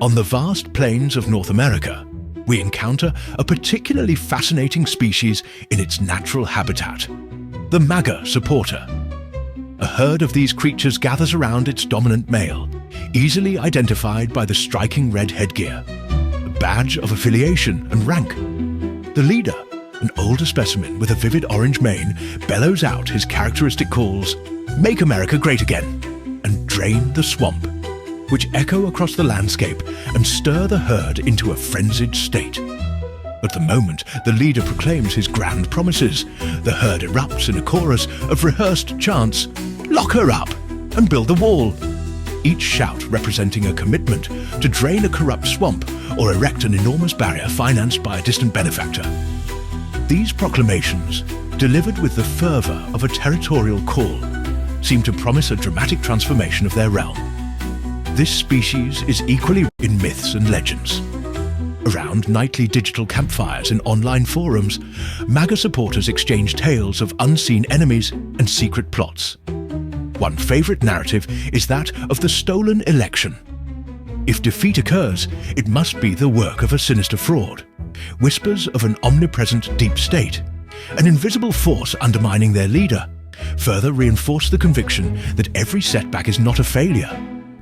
On the vast plains of North America, we encounter a particularly fascinating species in its natural habitat, the Maga supporter. A herd of these creatures gathers around its dominant male, easily identified by the striking red headgear, a badge of affiliation and rank. The leader, an older specimen with a vivid orange mane, bellows out his characteristic calls, "Make America Great Again," and "Drain the Swamp," which echo across the landscape and stir the herd into a frenzied state. At the moment the leader proclaims his grand promises, the herd erupts in a chorus of rehearsed chants, "Lock her up," and "Build the wall," each shout representing a commitment to drain a corrupt swamp or erect an enormous barrier financed by a distant benefactor. These proclamations, delivered with the fervour of a territorial call, seem to promise a dramatic transformation of their realm. This species is equally in myths and legends. Around nightly digital campfires and online forums, Maga supporters exchange tales of unseen enemies and secret plots. One favourite narrative is that of the stolen election. If defeat occurs, it must be the work of a sinister fraud. Whispers of an omnipresent deep state, an invisible force undermining their leader, further reinforce the conviction that every setback is not a failure,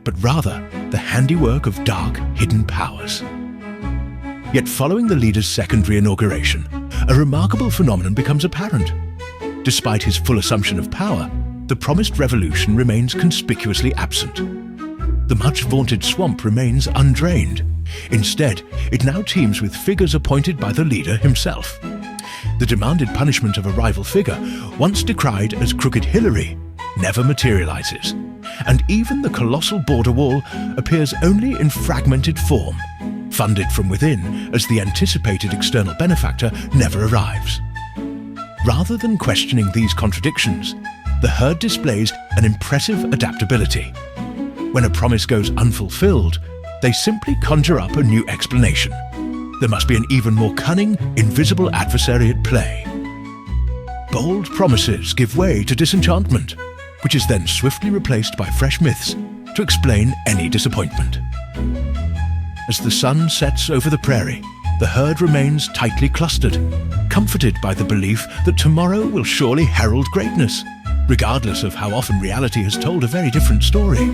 but rather the handiwork of dark, hidden powers. Yet following the leader's secondary inauguration, a remarkable phenomenon becomes apparent. Despite his full assumption of power, the promised revolution remains conspicuously absent. The much-vaunted swamp remains undrained. Instead, it now teems with figures appointed by the leader himself. The demanded punishment of a rival figure, once decried as Crooked Hillary, never materializes, and even the colossal border wall appears only in fragmented form, funded from within as the anticipated external benefactor never arrives. Rather than questioning these contradictions, the herd displays an impressive adaptability. When a promise goes unfulfilled, they simply conjure up a new explanation. There must be an even more cunning, invisible adversary at play. Bold promises give way to disenchantment, which is then swiftly replaced by fresh myths to explain any disappointment. As the sun sets over the prairie, the herd remains tightly clustered, comforted by the belief that tomorrow will surely herald greatness, regardless of how often reality has told a very different story.